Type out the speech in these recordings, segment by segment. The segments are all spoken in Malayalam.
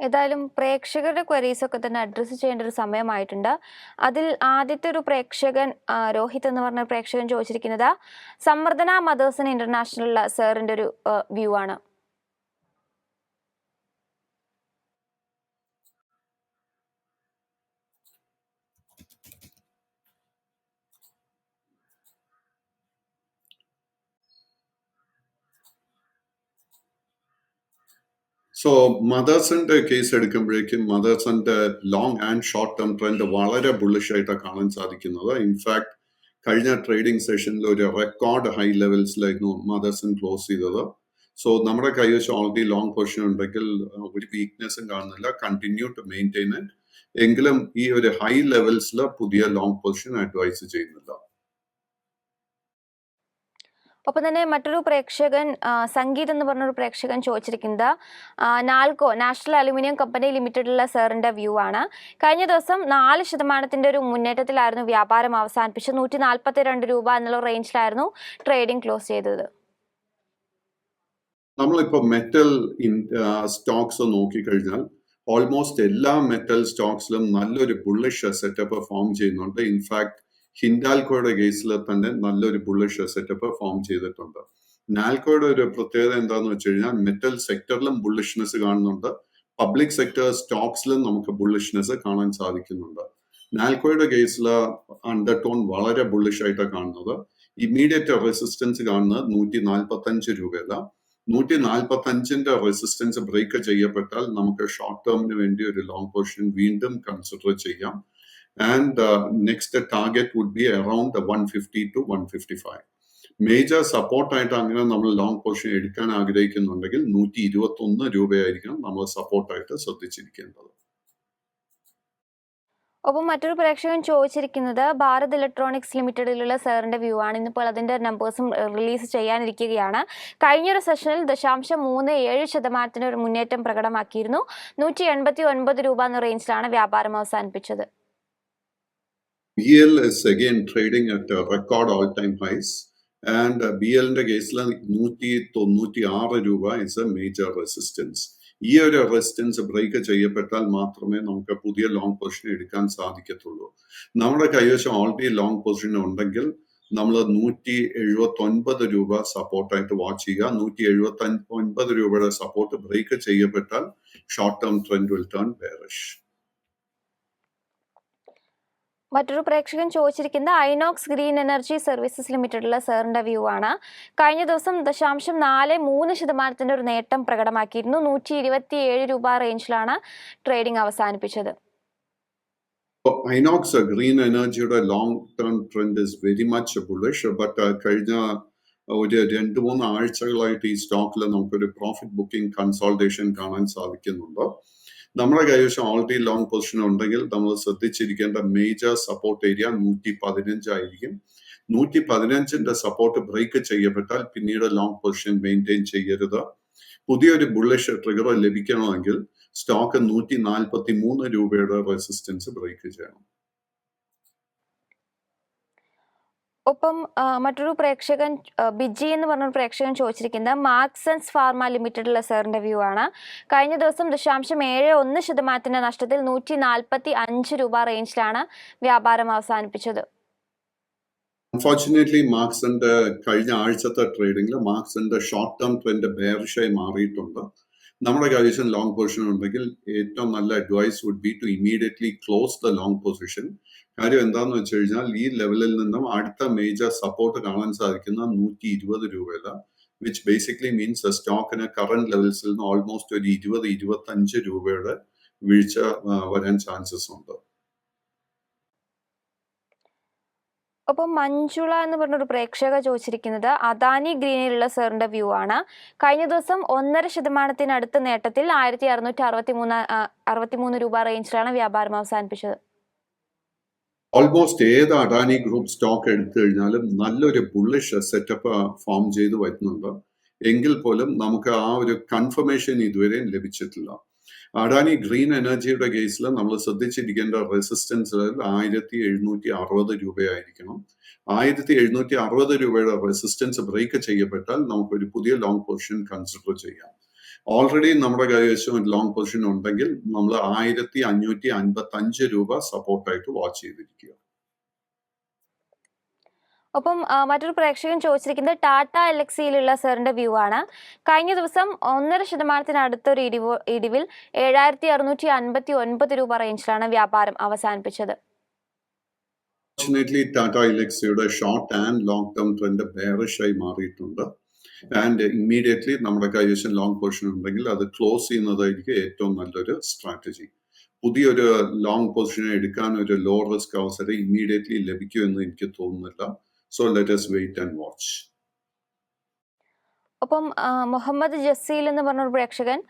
ഏതായാലും പ്രേക്ഷകരുടെ ക്വരീസ് ഒക്കെ തന്നെ അഡ്രസ്സ് ചെയ്യേണ്ട ഒരു സമയമായിട്ടുണ്ട്. അതിൽ ആദ്യത്തെ ഒരു പ്രേക്ഷകൻ രോഹിത് എന്ന് പറഞ്ഞ പ്രേക്ഷകൻ ചോദിച്ചിരിക്കുന്നത് സമ്മർദ്ദന മദേഴ്സ് ഇന്റർനാഷണൽ സാറിന്റെ ഒരു വ്യൂ ആണ്. സോ മദേഴ്സിന്റെ കേസ് എടുക്കുമ്പോഴേക്കും മദേഴ്സിന്റെ long and short term trend വളരെ ബുള്ളിഷ് ആയിട്ടാണ് കാണാൻ സാധിക്കുന്നത്. ഇൻഫാക്ട് കഴിഞ്ഞ ട്രേഡിംഗ് സെഷനിൽ ഒരു റെക്കോർഡ് ഹൈ ലെവൽസിലായിരുന്നു മദേഴ്സൺ ക്ലോസ് ചെയ്തത്. സോ നമ്മുടെ കൈവശം ഓൾറെഡി ലോങ് പൊസിഷൻ ഉണ്ടെങ്കിൽ ഒരു വീക്ക്നെസ്സും കാണുന്നില്ല, കണ്ടിന്യൂ ടു മെയിൻറ്റെയിൻ ഇറ്റ്. എങ്കിലും ഈ ഒരു ഹൈ ലെവൽസിൽ പുതിയ ലോങ് പൊസിഷൻ അഡ്വൈസ് ചെയ്യുന്നില്ല. ഒപ്പം തന്നെ മറ്റൊരു പ്രേക്ഷകൻ സംഗീത് എന്ന് പറഞ്ഞൊരു പ്രേക്ഷകൻ ചോദിച്ചിരിക്കുന്നത് നാൽക്കോ നാഷണൽ അലുമിനിയം കമ്പനി ലിമിറ്റഡിലുള്ള സാറിന്റെ വ്യൂ ആണ്. കഴിഞ്ഞ ദിവസം 4% ഒരു മുന്നേറ്റത്തിലായിരുന്നു വ്യാപാരം അവസാനിപ്പിച്ച് 142 രൂപ എന്നുള്ള റേഞ്ചിലായിരുന്നു ട്രേഡിംഗ് ക്ലോസ് ചെയ്തത്. നമ്മളിപ്പോ മെറ്റൽ സ്റ്റോക്സ് നോക്കിക്കഴിഞ്ഞാൽ ഓൾമോസ്റ്റ് എല്ലാ മെറ്റൽ സ്റ്റോക്സിലും നല്ലൊരു ബുള്ളിഷ് സെറ്റപ്പ് ഫോം ചെയ്യുന്നുണ്ട്. ഇൻഫാക്ട് ഹിൻഡാൽക്കോയുടെ കേസിൽ തന്നെ നല്ലൊരു ബുള്ളിഷ് സെറ്റപ്പ് ഫോം ചെയ്തിട്ടുണ്ട്. നാൽക്കോയുടെ ഒരു പ്രത്യേകത എന്താന്ന് വെച്ച് കഴിഞ്ഞാൽ മെറ്റൽ സെക്ടറിലും ബുള്ളിഷ്നെസ് കാണുന്നുണ്ട്, പബ്ലിക് സെക്ടർ സ്റ്റോക്സിലും നമുക്ക് ബുള്ളിഷ്നെസ് കാണാൻ സാധിക്കുന്നുണ്ട്. നാൽക്കോയുടെ കേസിൽ അണ്ടർടോൺ വളരെ ബുള്ളിഷ് ആയിട്ടാണ് കാണുന്നത്. ഇമ്മീഡിയറ്റ് റെസിസ്റ്റൻസ് കാണുന്നത് 145 രൂപയല്ല, 145ന്റെ റെസിസ്റ്റൻസ് ബ്രേക്ക് ചെയ്യപ്പെട്ടാൽ നമുക്ക് ഷോർട്ട് ടേമിന് വേണ്ടി ഒരു ലോങ് പൊസിഷൻ വീണ്ടും കൺസിഡർ ചെയ്യാം. And next target would be around the 150 to 155. Major സപ്പോർട്ടായിട്ട് അങ്ങനെ നമ്മൾ ലോങ് പൊസിഷൻ എടുക്കാൻ ആഗ്രഹിക്കുന്നുണ്ടെങ്കിൽ 121 രൂപയായിരിക്കണം നമ്മൾ സപ്പോർട്ടായിട്ട് ശ്രദ്ധിച്ചിരിക്കേണ്ടത്. ഒപ്പം മറ്റൊരു പ്രേക്ഷകൻ ചോദിച്ചിരിക്കുന്നത് ഭാരത് ഇലക്ട്രോണിക്സ് ലിമിറ്റഡിലുള്ള സാറിന്റെ വ്യൂ ആണ്. ഇന്നിപ്പോൾ അതിന്റെ നമ്പേഴ്സും റിലീസ് ചെയ്യാനിരിക്കുകയാണ്. കഴിഞ്ഞൊരു സെഷനിൽ 0.37% ഒരു മുന്നേറ്റം പ്രകടമാക്കിയിരുന്നു. 189 രൂപ എന്ന റേഞ്ചിലാണ് വ്യാപാരം അവസാനിപ്പിച്ചത്. BL is again trading at record all-time highs, and BLന്റെ കേസിൽ 196 രൂപ is a major resistance. ഈ ഒരു റെസിസ്റ്റൻസ് ബ്രേക്ക് ചെയ്യപ്പെട്ടാൽ മാത്രമേ നമുക്ക് പുതിയ ലോങ് പൊസിഷൻ എടുക്കാൻ സാധിക്കത്തുള്ളൂ. നമ്മുടെ കൈവശം ഓൾറെഡി ലോങ് പൊസിഷൻ ഉണ്ടെങ്കിൽ നമ്മൾ 179 രൂപ സപ്പോർട്ടായിട്ട് വാച്ച് ചെയ്യുക. 179 രൂപയുടെ സപ്പോർട്ട് ബ്രേക്ക് ചെയ്യപ്പെട്ടാൽ short term trend will turn bearish. മറ്റൊരു പ്രേക്ഷകൻ ചോദിച്ചിരിക്കുന്ന ഐനോക്സ് ഗ്രീൻ എനർജി സർവീസസ് ലിമിറ്റഡിലുള്ള സാറിന്റെ വ്യൂ ആണ്. കഴിഞ്ഞ ദിവസം 0.43% ഒരു നേട്ടം പ്രകടമാക്കിയിരുന്നു. 127 രൂപ റേഞ്ചിലാണ് ട്രേഡിംഗ് അവസാനിപ്പിച്ചത്. ഐനോക്സ് ഗ്രീൻ എനർജിയുടെ long term trend is very much bullish. But കഴിഞ്ഞ ഒരു 2-3 ആഴ്ചകളായിട്ട് ഈ സ്റ്റോക്കിൽ നമുക്കൊരു പ്രോഫിറ്റ് ബുക്കിംഗ് കൺസോൾട്ടേഷൻ കാണാൻ സാധിക്കുന്നുണ്ട്. നമ്മുടെ കൈവശം ഓൾറെഡി ലോങ് പൊസിഷൻ ഉണ്ടെങ്കിൽ നമ്മൾ ശ്രദ്ധിച്ചിരിക്കേണ്ട മേജർ സപ്പോർട്ട് ഏരിയ 115 ആയിരിക്കും. 115ന്റെ സപ്പോർട്ട് ബ്രേക്ക് ചെയ്യപ്പെട്ടാൽ പിന്നീട് ലോങ് പൊസിഷൻ മെയിൻറ്റെയിൻ ചെയ്യരുത്. പുതിയൊരു ബുള്ളിഷ് ട്രിഗർ ലഭിക്കണമെങ്കിൽ സ്റ്റോക്ക് 143 രൂപയുടെ റെസിസ്റ്റൻസ് ബ്രേക്ക് ചെയ്യണം. ഒപ്പം മറ്റൊരു പ്രേക്ഷകൻ ബിജി എന്ന് പറഞ്ഞൊരു പ്രേക്ഷകൻ ചോദിച്ചിരിക്കുന്നത് മാർക്സൻസ് ഫാർമ ലിമിറ്റഡിലുള്ള സാറിന്റെ വ്യൂ ആണ്. കഴിഞ്ഞ ദിവസം 0.71% നഷ്ടത്തിൽ 145 രൂപ റേഞ്ചിലാണ് വ്യാപാരം അവസാനിപ്പിച്ചത്. അൺഫോർച്ചുനേറ്റ്ലി മാർക്സിന്റെ കഴിഞ്ഞ ആഴ്ചത്തെ ട്രേഡിംഗിൽ മാർക്സിന്റെ ഷോർട്ട് ടേം ട്രെൻഡ് ബെയറിഷായി മാറിയിട്ടുണ്ട്. നമ്മുടെ കൈവശം ലോങ് പൊസിഷൻ ഉണ്ടെങ്കിൽ ഏറ്റവും നല്ല advice would be to immediately close the long position. കാര്യം എന്താന്ന് വെച്ച് കഴിഞ്ഞാൽ ഈ ലെവലിൽ നിന്നും അടുത്ത മേജർ സപ്പോർട്ട് കാണാൻ സാധിക്കുന്ന 120 രൂപയില, വിച്ച് ബേസിക്കലി മീൻസ് സ്റ്റോക്കിന് കറന്റ് ലെവൽസിൽ നിന്ന് ഓൾമോസ്റ്റ് ഒരു 20-25 രൂപയുടെ വീഴ്ച വരാൻ ചാൻസസ് ഉണ്ട്. ഒപ്പം മഞ്ജുള എന്ന് പറഞ്ഞൊരു പ്രേക്ഷക ചോദിച്ചിരിക്കുന്നത് അദാനി ഗ്രീനിലുള്ള സാറിന്റെ വ്യൂ ആണ്. കഴിഞ്ഞ ദിവസം 1.5% നേട്ടത്തിൽ 1663 രൂപ റേഞ്ചിലാണ് വ്യാപാരം അവസാനിപ്പിച്ചത്. ഓൾമോസ്റ്റ് ഏത് അഡാനി ഗ്രൂപ്പ് സ്റ്റോക്ക് എടുത്തു കഴിഞ്ഞാലും നല്ലൊരു ബുള്ളിഷ് സെറ്റപ്പ് ഫോം ചെയ്ത് വരുന്നുണ്ട്. എങ്കിൽ പോലും നമുക്ക് ആ ഒരു കൺഫർമേഷൻ ഇതുവരെയും ലഭിച്ചിട്ടില്ല. അഡാനി ഗ്രീൻ എനർജിയുടെ കേസിൽ നമ്മൾ ശ്രദ്ധിച്ചിരിക്കേണ്ട റെസിസ്റ്റൻസ് 1760 രൂപയായിരിക്കണം. 1760 രൂപയുടെ റെസിസ്റ്റൻസ് ബ്രേക്ക് ചെയ്യപ്പെട്ടാൽ നമുക്കൊരു പുതിയ ലോങ് പൊസിഷൻ കൺസിഡർ ചെയ്യാം. ഓൾറെഡി നമ്മുടെ കൈവശം ഒരു ലോങ് പൊസിഷൻ ഉണ്ടെങ്കിൽ നമ്മൾ 1555 രൂപ സപ്പോർട്ടായിട്ട് വാച്ച് ചെയ്തിരിക്കുക. ഒപ്പം മറ്റൊരു പ്രേക്ഷകൻ ചോദിച്ചിരിക്കുന്നത് ടാറ്റ എൽഎക്സിയിലുള്ള സാറിന്റെ വ്യൂ ആണ്. കഴിഞ്ഞ ദിവസം 1.5% അടുത്തൊരു ഇടിവിൽ 7659 രൂപ റേഞ്ചിലാണ് വ്യാപാരം അവസാനിപ്പിച്ചത്. ഫോർച്ചുനേറ്റ്ലി ടാറ്റ എൽഎക്സിയുടെ short and long term trend bearish ആയി മാറിയിട്ടുണ്ട്. ആൻഡ് ഇമ്മീഡിയറ്റ്ലി നമ്മുടെ കൈവശം ലോങ് പൊസിഷൻ ഉണ്ടെങ്കിൽ അത് ക്ലോസ് ചെയ്യുന്നതായിരിക്കും ഏറ്റവും നല്ലൊരു സ്ട്രാറ്റജി. പുതിയൊരു ലോങ് പൊസിഷൻ എടുക്കാൻ ഒരു ലോ റിസ്ക് അവസരം ഇമ്മീഡിയറ്റ്ലി ലഭിക്കുമെന്ന് എനിക്ക് തോന്നുന്നില്ല. So let us wait and watch. ഒപ്പം മുഹമ്മദ് ജസീൽ എന്ന് പറഞ്ഞൊരു പ്രേക്ഷകൻ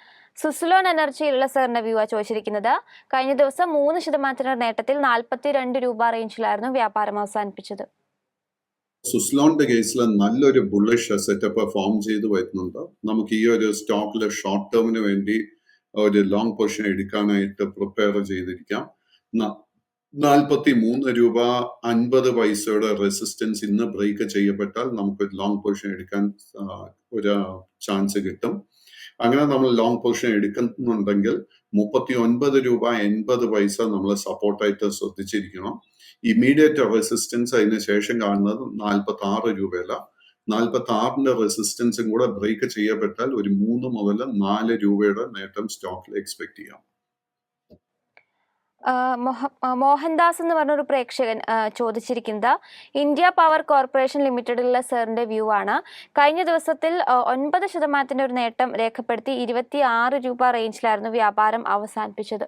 സുസ്ലോൺ എനർജിയിലുള്ള സാറിന്റെ വ്യൂ ആ ചോദിച്ചിരിക്കുന്നത്. കഴിഞ്ഞ ദിവസം 3% നേട്ടത്തിൽ 42 രൂപ റേഞ്ചിലായിരുന്നു വ്യാപാരം അവസാനിപ്പിച്ചത്. സുസ്ലോണിന്റെ കേസിൽ നല്ലൊരു ബുള്ളിഷ് സെറ്റപ്പ് ഫോം ചെയ്ത് വരുന്നുണ്ട്. നമുക്ക് ഈ ഒരു സ്റ്റോക്കിൽ ഷോർട്ട് ടേമിന് വേണ്ടി ഒരു ലോങ് പൊസിഷൻ എടുക്കാനായിട്ട് പ്രിപ്പയർ ചെയ്തിരിക്കാം. 43 രൂപ 50 റെസിസ്റ്റൻസ് ഇന്ന് ബ്രേക്ക് ചെയ്യപ്പെട്ടാൽ നമുക്ക് ലോങ് പൊസിഷൻ എടുക്കാൻ ഒരു ചാൻസ് കിട്ടും. അങ്ങനെ നമ്മൾ ലോങ് പൊസിഷൻ എടുക്കുന്നുണ്ടെങ്കിൽ 39 രൂപ 80 നമ്മൾ സപ്പോർട്ടായിട്ട് ശ്രദ്ധിച്ചിരിക്കണം. ഇമ്മീഡിയറ്റ് റെസിസ്റ്റൻസ് അതിന് ശേഷം കാണുന്നത് 46 രൂപയല്ല, 46ന്റെ റെസിസ്റ്റൻസും കൂടെ ബ്രേക്ക് ചെയ്യപ്പെട്ടാൽ ഒരു 3 മുതൽ 4 രൂപയുടെ നേട്ടം സ്റ്റോക്കിൽ എക്സ്പെക്ട് ചെയ്യാം. മോഹൻദാസ് എന്ന് പറഞ്ഞൊരു പ്രേക്ഷകൻ ചോദിച്ചിരിക്കുന്നത് ഇന്ത്യ പവർ കോർപ്പറേഷൻ ലിമിറ്റഡിലുള്ള സാറിന്റെ വ്യൂ ആണ്. കഴിഞ്ഞ ദിവസത്തിൽ 9% ഒരു നേട്ടം രേഖപ്പെടുത്തി 26 രൂപ റേഞ്ചിലായിരുന്നു വ്യാപാരം അവസാനിപ്പിച്ചത്.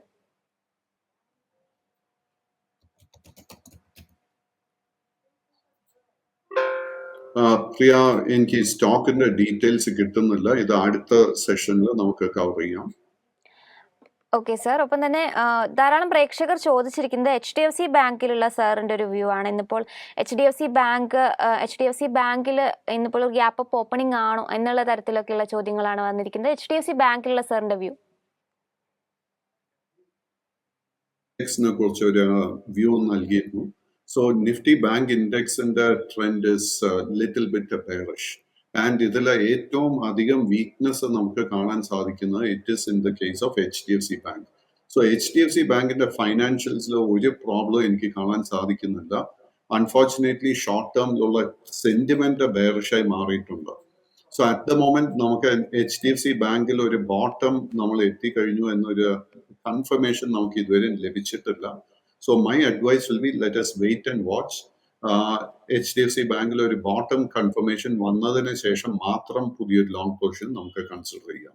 പ്രിയ, എനിക്ക് സ്റ്റോക്കിന്റെ ഡീറ്റെയിൽസ് കിട്ടുന്നില്ല. ഇത് അടുത്ത സെഷനിൽ നമുക്ക് കവർ ചെയ്യാം. Okay sir. ഒപ്പം തന്നെ ധാരാളം പ്രേക്ഷകർ ചോദിച്ചിരിക്കുന്നത് HDFC ബാങ്കിലുള്ള സാറിന്റെ ഒരു വ്യൂ ആണ്. ഇന്നിപ്പോൾ HDFC ബാങ്കിൽ ഇന്നിപ്പോൾ ഒരു ഗ്യാപ്പ് അപ്പ് ഓപ്പണിംഗ് ആണോ എന്നുള്ള തരത്തിലൊക്കെയുള്ള ചോദ്യങ്ങളാണ് വന്നിരിക്കുന്നത്. HDFC ബാങ്കിലുള്ള സാറിന്റെ വ്യൂ. കുറിച്ച് ഒരു വ്യൂ നൽകിയിരുന്നു. സോ നിഫ്റ്റി ബാങ്ക് ഇൻഡെക്സിന്റെ trend is little bit bearish. And ഇതിലെ ഏറ്റവും അധികം വീക്ക്നെസ് നമുക്ക് കാണാൻ സാധിക്കുന്നത് it is in the case of HDFC bank. So HDFC ബാങ്കിന്റെ ഫൈനാൻഷ്യൽസിൽ ഒരു പ്രോബ്ലം എനിക്ക് കാണാൻ സാധിക്കുന്നില്ല. അൺഫോർച്ചുനേറ്റ്ലി ഷോർട്ട് ടേമിലുള്ള സെന്റിമെന്റ് ബെയറിഷായി മാറിയിട്ടുണ്ട്. സോ അറ്റ് ദ മൊമെന്റ് നമുക്ക് HDFC ബാങ്കിൽ ഒരു ബോട്ടം നമ്മൾ എത്തിക്കഴിഞ്ഞു എന്നൊരു കൺഫർമേഷൻ നമുക്ക് ഇതുവരെ ലഭിച്ചിട്ടില്ല. So my advice will be let us wait and watch. HDFC ബാങ്കിൽ ഒരു ബോട്ടം കൺഫർമേഷൻ വന്നതിന് ശേഷം മാത്രം പുതിയൊരു ലോങ് പൊസിഷൻ നമുക്ക് കൺസിഡർ ചെയ്യാം.